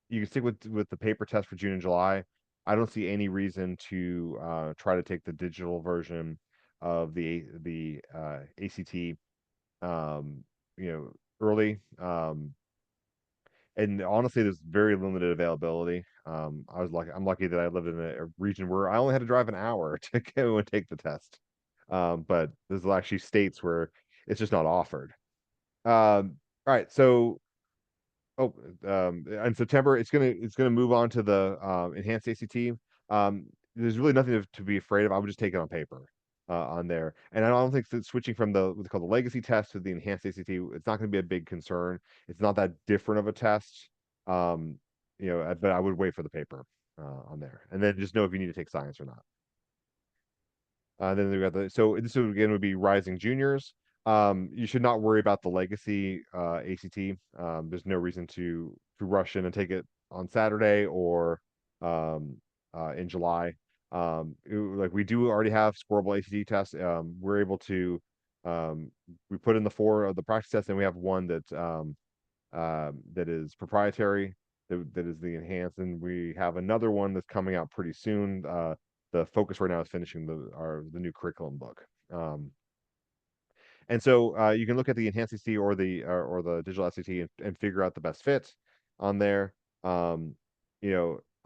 S2: you can stick with the paper test for June and July. I don't see any reason to try to take the digital version of the ACT early. And honestly, there's very limited availability. I'm lucky that I lived in a region where I only had to drive an hour to go and take the test. But there's actually states where it's just not offered. All right, so in September it's gonna move on to the enhanced ACT. There's really nothing to be afraid of. I would just take it on paper on there, and I don't think that switching from what's called the legacy test to the enhanced ACT, it's not going to be a big concern. It's not that different of a test, but I would wait for the paper on there, and then just know if you need to take science or not. Then we got so this again would be rising juniors. You should not worry about the legacy ACT. There's no reason to rush in and take it on Saturday or in July. Like we do already have scoreable ACT tests. We're able to we put in the 4 of the practice tests, and we have one that is proprietary, that is the enhanced, and we have another one that's coming out pretty soon. The focus right now is finishing the new curriculum book. And so you can look at the enhanced SAT or the digital SAT and figure out the best fit on there. I'm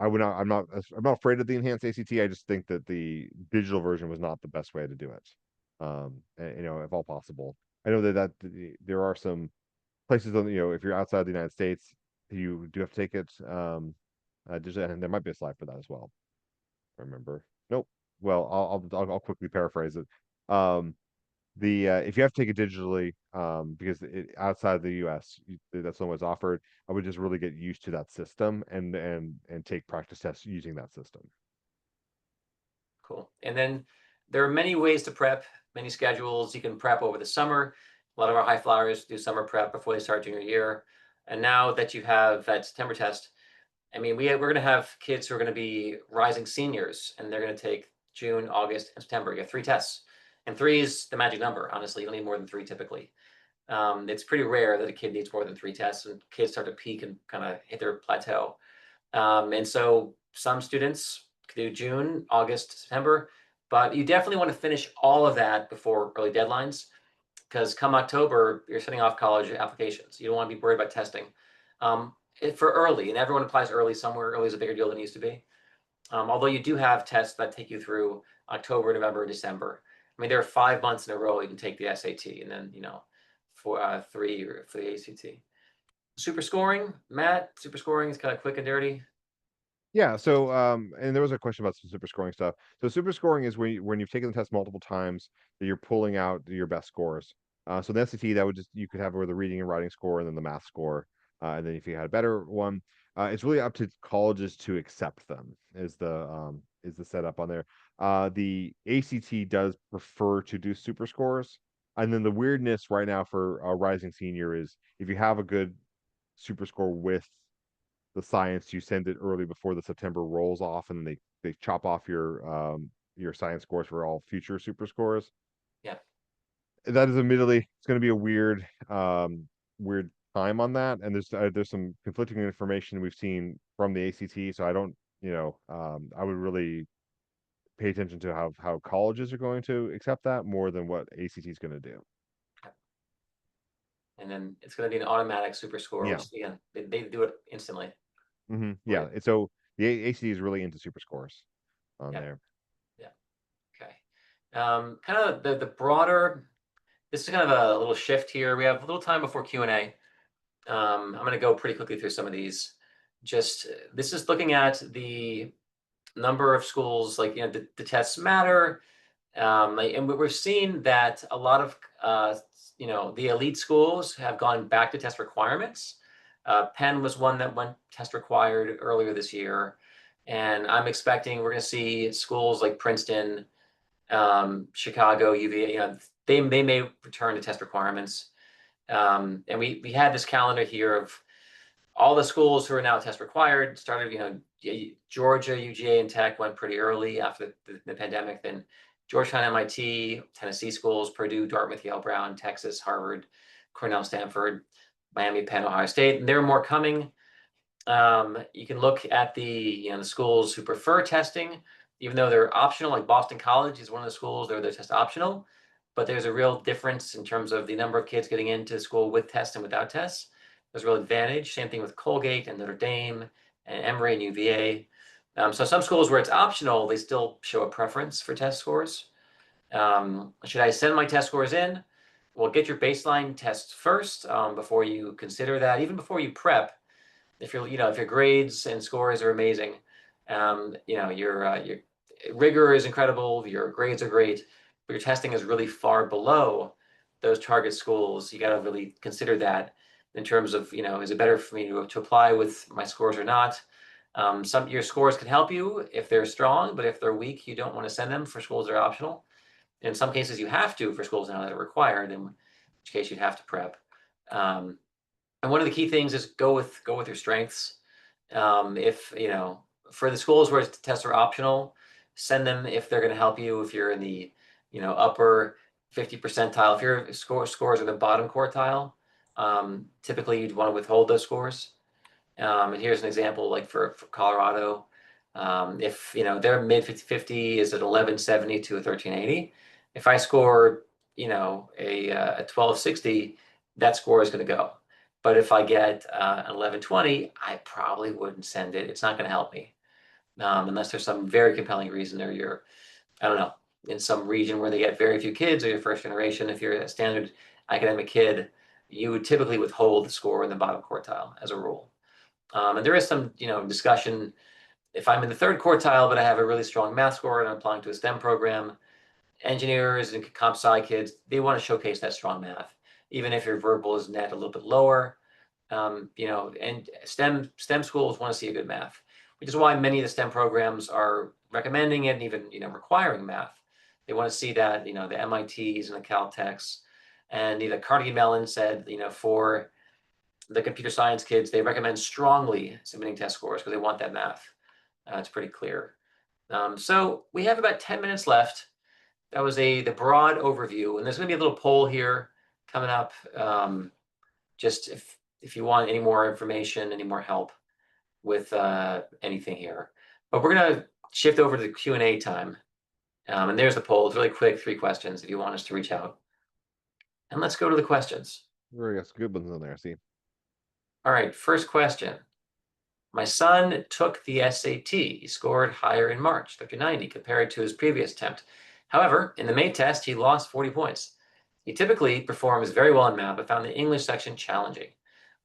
S2: not afraid of the enhanced ACT. I just think that the digital version was not the best way to do it. If all possible. I know that there are some places on, if you're outside the United States, you do have to take it digitally, and there might be a slide for that as well. I remember. Nope. Well, I'll quickly paraphrase it. If you have to take it digitally, because outside the U.S. That's the one that's offered, I would just really get used to that system and take practice tests using that system.
S1: Cool. And then there are many ways to prep, many schedules. You can prep over the summer. A lot of our high flyers do summer prep before they start junior year. And now that you have that September test, I mean, we're going to have kids who are going to be rising seniors, and they're going to take June, August, and September. You have 3 tests. And 3 is the magic number. Honestly, you don't need more than 3 typically. It's pretty rare that a kid needs more than 3 tests, and kids start to peak and kind of hit their plateau. And so some students Could do June, August, September, but you definitely want to finish all of that before early deadlines, because come October, you're setting off college applications. You don't want to be worried about testing. For early, and everyone applies early somewhere. Early is a bigger deal than it used to be. Although you do have tests that take you through October, November, December. I mean, there are 5 months in a row you can take the SAT, and then for 3 for the ACT. Super scoring, Matt. Super scoring is kind of quick and dirty.
S2: Yeah, so and there was a question about some super scoring stuff. So super scoring is when you've taken the test multiple times that you're pulling out your best scores. So the SAT, that would just, you could have where the reading and writing score and then the math score. And then if you had a better one, it's really up to colleges to accept them is the setup on there. The ACT does prefer to do super scores. And then the weirdness right now for a rising senior is if you have a good super score with the science, you send it early before the September rolls off, and they chop off your science scores for all future super scores.
S1: Yeah.
S2: That is admittedly, it's going to be a weird time on that, and there's some conflicting information we've seen from the ACT. So I don't, I would really pay attention to how colleges are going to accept that more than what ACT is going to do.
S1: And then it's going to be an automatic super score,
S2: Yeah.
S1: which again, they do it instantly.
S2: Yeah. And so the ACT is really into super scores on
S1: Yeah.
S2: there.
S1: Yeah. Okay. Kind of the broader. This is kind of a little shift here. We have a little time before Q&A. I'm going to go pretty quickly through some of these. Just this is looking at the number of schools, like the tests matter. And we're seeing that a lot of the elite schools have gone back to test requirements. Penn was one that went test required earlier this year, and I'm expecting we're going to see schools like Princeton, Chicago, UVA. They may return to test requirements. And we had this calendar here of all the schools who are now test required. Started, Georgia, UGA, and Tech went pretty early after the pandemic. Then Georgetown, MIT, Tennessee schools, Purdue, Dartmouth, Yale, Brown, Texas, Harvard, Cornell, Stanford, Miami, Penn, Ohio State. And there are more coming. You can look at the schools who prefer testing, even though they're optional. Like Boston College is one of the schools they're test optional, but there's a real difference in terms of the number of kids getting into school with tests and without tests. There's a real advantage. Same thing with Colgate and Notre Dame and Emory and UVA. So some schools where it's optional, they still show a preference for test scores. Should I send my test scores in? Well, get your baseline tests first before you consider that, even before you prep. If your grades and scores are amazing, your rigor is incredible, your grades are great, but your testing is really far below those target schools. You got to really consider that in terms of, is it better for me to apply with my scores or not? Some your scores can help you if they're strong, but if they're weak, you don't want to send them for schools that are optional. In some cases, you have to for schools now that are required, in which case you'd have to prep. And one of the key things is go with your strengths. If for the schools where tests are optional, send them if they're going to help you. If you're in the upper 50 percentile, if your scores are the bottom quartile, typically you'd want to withhold those scores. And here's an example, like for Colorado, if their mid 50 is at 1170 to a 1380. If I score a 1260, that score is going to go. But if I get an 1120, I probably wouldn't send it. It's not going to help me unless there's some very compelling reason, or you're, I don't know, in some region where they get very few kids, or you're first generation. If you're a standard academic kid, you would typically withhold the score in the bottom quartile as a rule. And there is some discussion. If I'm in the third quartile, but I have a really strong math score and I'm applying to a STEM program, engineers and comp sci kids, they want to showcase that strong math, even if your verbal is net a little bit lower. And STEM schools want to see a good math, which is why many of the STEM programs are recommending it and even requiring math. They want to see that the MITs and the Caltechs, and Carnegie Mellon said for the computer science kids, they recommend strongly submitting test scores because they want that math. It's pretty clear. So we have about 10 minutes left. That was the broad overview, and there's going to be a little poll here coming up. Just if you want any more information, any more help with anything here, but we're going to shift over to the Q&A time. And there's the poll. It's really quick, 3 questions if you want us to reach out. And let's go to the questions.
S2: Very good ones in there. See.
S1: All right, first question. My son took the SAT. He scored higher in March, 390, compared to his previous attempt. However, in the May test, he lost 40 points. He typically performs very well in math, but found the English section challenging,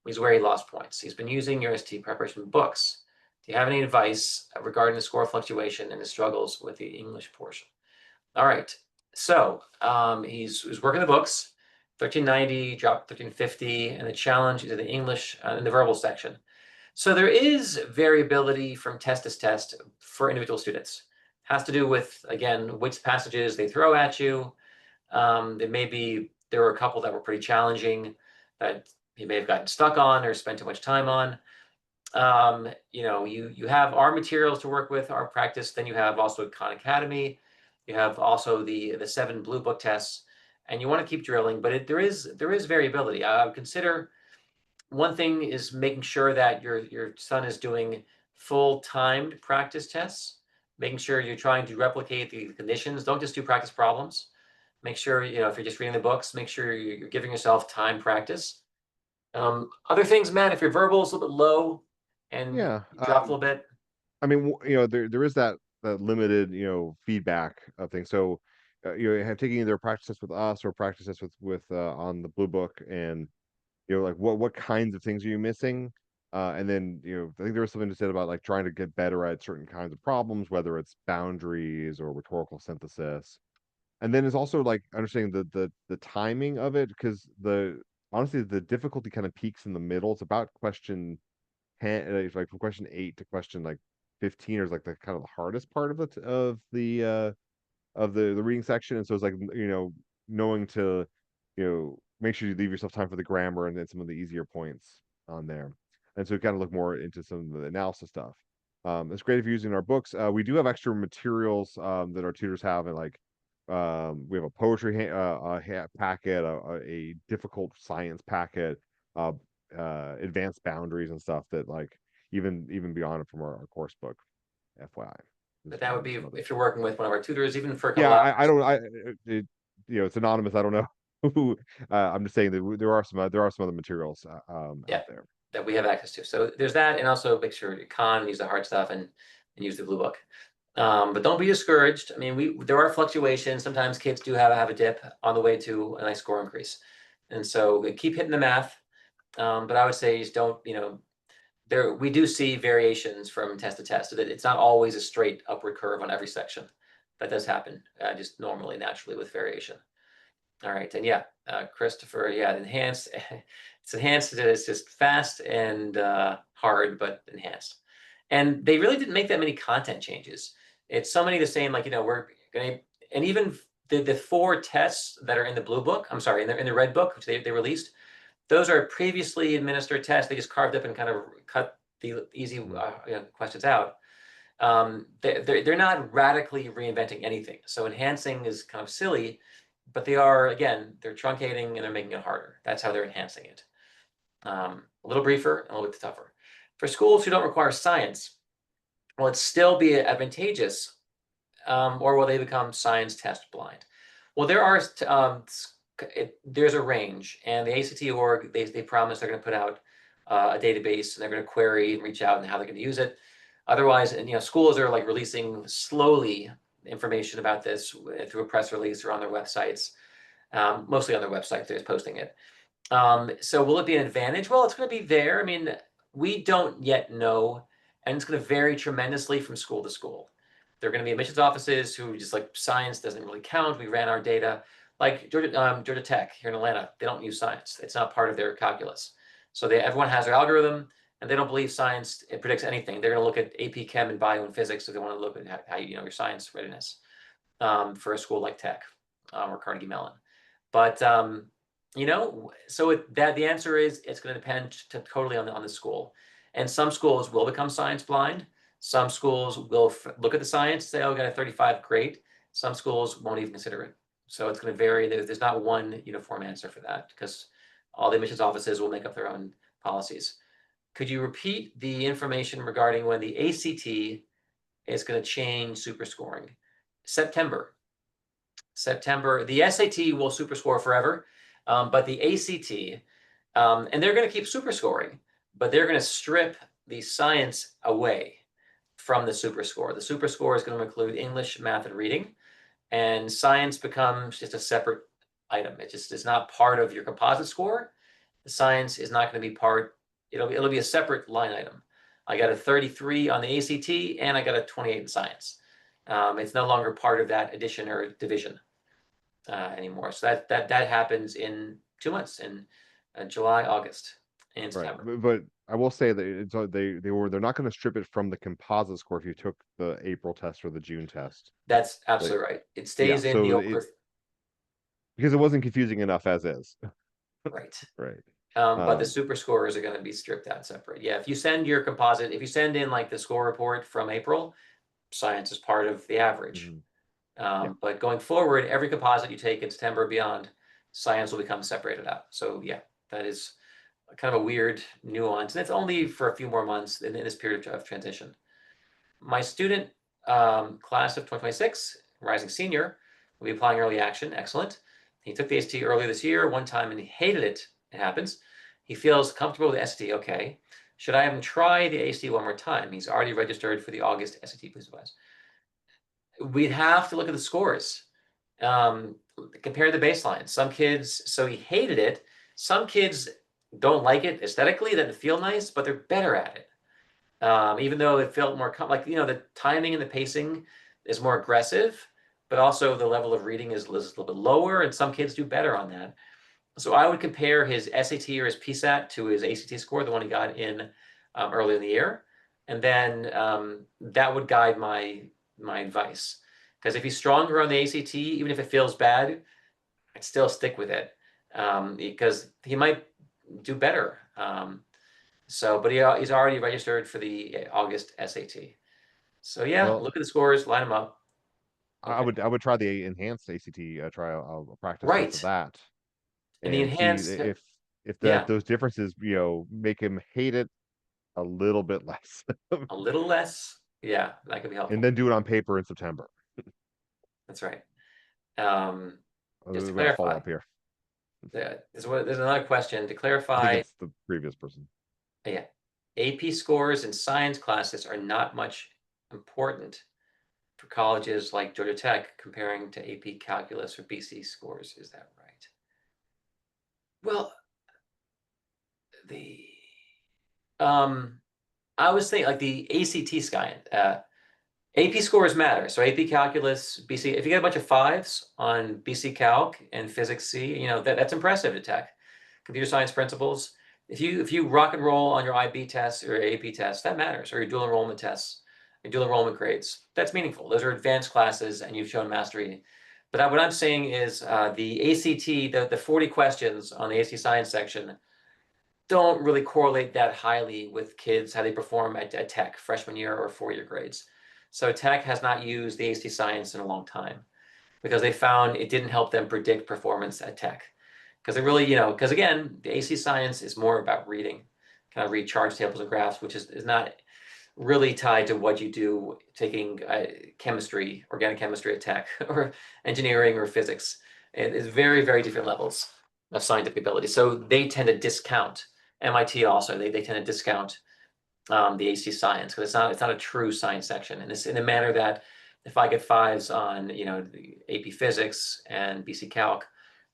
S1: which is where he lost points. He's been using your SAT preparation books. Do you have any advice regarding the score fluctuation and the struggles with the English portion? All right, so he's working the books, 1390, dropped 1350, and the challenge is in the English, in the verbal section. So there is variability from test to test for individual students. Has to do with, again, which passages they throw at you. There were a couple that were pretty challenging that you may have gotten stuck on or spent too much time on. You have our materials to work with, our practice. Then you have also Khan Academy. You have also the 7 blue book tests, and you want to keep drilling. But there is variability. I would consider one thing is making sure that your son is doing full timed practice tests, making sure you're trying to replicate the conditions. Don't just do practice problems. Make sure, if you're just reading the books, make sure you're giving yourself time practice. Other things, Matt, if your verbal is a little bit low and
S2: Yeah.
S1: you dropped a little bit.
S2: I mean, there is that limited, feedback of things. So, have taken either practice tests with us or practice tests with on the blue book, and like what kinds of things are you missing? And then, I think there was something to say about like trying to get better at certain kinds of problems, whether it's boundaries or rhetorical synthesis. And then it's also like understanding the timing of it, because honestly the difficulty kind of peaks in the middle. It's about question 10, like from question 8 to question like 15 is like the kind of the hardest part of the reading section. And so it's like, knowing to, make sure you leave yourself time for the grammar and then some of the easier points on there. And so kind of look more into some of the analysis stuff. It's great if you're using our books. We do have extra materials that our tutors have, and like we have a poetry packet, a difficult science packet, uh, advanced boundaries and stuff that like even beyond it from our course book, FYI.
S1: But that would be if you're working with one of our tutors, even for a couple
S2: Yeah,
S1: hours.
S2: I don't. It, it's anonymous. I don't know who. I'm just saying that there are some other materials
S1: Yeah,
S2: out there.
S1: that we have access to. So there's that, and also make sure you use the hard stuff and use the blue book. But don't be discouraged. I mean, there are fluctuations. Sometimes kids do have a dip on the way to a nice score increase, and so keep hitting the math. But I would say just don't, we do see variations from test to test. So that it's not always a straight upward curve on every section. That does happen just normally, naturally with variation. All right, and yeah, Christopher, yeah, enhanced. It's enhanced. It's just fast and hard, but enhanced. And they really didn't make that many content changes. It's so many the same. Like we're gonna, and even the 4 tests that are in the blue book. I'm sorry, in the red book, which they released. Those are previously administered tests. They just carved up and kind of cut the easy questions out. They're not radically reinventing anything. So enhancing is kind of silly, but they're truncating and they're making it harder. That's how they're enhancing it. A little briefer and a little bit tougher. For schools who don't require science, will it still be advantageous, or will they become science test blind? Well, there's a range, and the ACT org, they promise they're going to put out a database, and they're going to query and reach out and how they're going to use it. Otherwise, and schools are like releasing slowly information about this through a press release or on their websites, mostly on their website. They're just posting it. So will it be an advantage? Well, it's going to be there. I mean, we don't yet know, and it's going to vary tremendously from school to school. There are going to be admissions offices who just like science doesn't really count. We ran our data. Like Georgia Tech here in Atlanta, they don't use science. It's not part of their calculus. So everyone has their algorithm, and they don't believe science it predicts anything. They're going to look at AP Chem and Bio and Physics if they want to look at how your science readiness for a school like Tech or Carnegie Mellon. But so the answer is it's going to depend totally on the school. And some schools will become science blind. Some schools will look at the science, say, "Oh, I got a 35, great." Some schools won't even consider it. So it's going to vary. There's not one uniform answer for that, because all the admissions offices will make up their own policies. Could you repeat the information regarding when the ACT is going to change super scoring. September, the SAT will super score forever, but the ACT, and they're going to keep super scoring, but they're going to strip the science away from the super score. The super score is going to include English, math, and reading, and science becomes just a separate item. It just is not part of your composite score. The science is not going to be part. It'll be a separate line item. I got a 33 on the ACT, and I got a 28 in science. It's no longer part of that addition or division anymore. So that happens in 2 months, in July, August, and
S2: Right,
S1: September.
S2: but I will say that they're not going to strip it from the composite score if you took the April test or the June test.
S1: That's
S2: Like,
S1: absolutely right. It
S2: yeah,
S1: stays in the
S2: so
S1: older.
S2: because it wasn't confusing enough as is.
S1: Right.
S2: Right.
S1: But the super scores are going to be stripped out separate. Yeah, if you send your composite, if you send in like the score report from April, science is part of the average.
S2: Yeah.
S1: But going forward, every composite you take in September or beyond, science will become separated out. So yeah, that is kind of a weird nuance, and it's only for a few more months in this period of transition. My student class of 2026, rising senior, will be applying early action. Excellent. He took the SAT earlier this year, one time, and he hated it. It happens. He feels comfortable with the SAT. Okay. Should I have him try the ACT one more time? He's already registered for the August SAT, please advise. We'd have to look at the scores. Compare the baseline. Some kids, so he hated it. Some kids don't like it aesthetically, doesn't feel nice, but they're better at it. Even though it felt more like, the timing and the pacing is more aggressive, but also the level of reading is a little bit lower, and some kids do better on that. So I would compare his SAT or his PSAT to his ACT score, the one he got in early in the year, and then that would guide my advice. Because if he's stronger on the ACT, even if it feels bad, I'd still stick with it, because he might do better. But he's already registered for the August SAT. So yeah,
S2: Well,
S1: look at the scores, line them up.
S2: I
S1: Okay.
S2: would try the enhanced ACT trial. I'll practice off of
S1: Right.
S2: that
S1: And the
S2: and see
S1: enhanced,
S2: if
S1: yeah,
S2: those differences make him hate it a little bit less,
S1: a little less. Yeah, that could be
S2: and
S1: helpful.
S2: then do it on paper in September.
S1: That's right. Um, just to
S2: We got a follow
S1: clarify,
S2: up here.
S1: there's another question to
S2: I think
S1: clarify.
S2: it's the previous person.
S1: Yeah, AP scores in science classes are not much important for colleges like Georgia Tech comparing to AP calculus or BC scores. Is that right? Well, the I was thinking like the ACT sky. AP scores matter. So AP calculus, BC. If you get a bunch of fives on BC Calc and Physics C, that's impressive at Tech. Computer science principles. If you rock and roll on your IB tests or AP tests, that matters. Or your dual enrollment tests, your dual enrollment grades, that's meaningful. Those are advanced classes, and you've shown mastery. But what I'm saying is the ACT, the 40 questions on the ACT science section don't really correlate that highly with kids, how they perform at Tech freshman year or 4-year grades. So Tech has not used the ACT science in a long time because they found it didn't help them predict performance at Tech. Because it really, because again, the ACT science is more about reading, kind of read charts, tables, and graphs, which is not really tied to what you do taking chemistry, organic chemistry at Tech, or engineering or physics. It is very, very different levels of scientific ability. So they tend to discount. MIT also, they tend to discount the AC science because it's not a true science section, and it's in a manner that if I get fives on the AP Physics and BC Calc,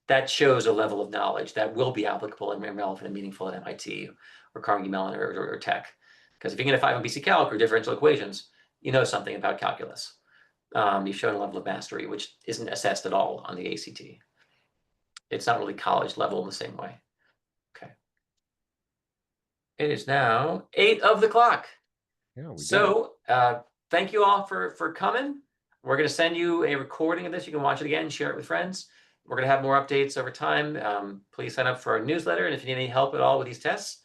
S1: that shows a level of knowledge that will be applicable and relevant and meaningful at MIT or Carnegie Mellon or Tech. Because if you get a 5 on BC Calc or differential equations, you know something about calculus. You've shown a level of mastery, which isn't assessed at all on the ACT. It's not really college level in the same way. Okay. It is now 8 of the clock.
S2: Yeah, we did it.
S1: So thank you all for coming. We're going to send you a recording of this. You can watch it again, share it with friends. We're going to have more updates over time. Please sign up for our newsletter. And if you need any help at all with these tests,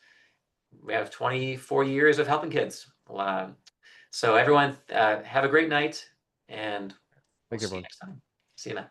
S1: we have 24 years of helping kids. So everyone, have a great night, and we'll
S2: Thank you,
S1: see you
S2: everyone.
S1: next time. See you, man.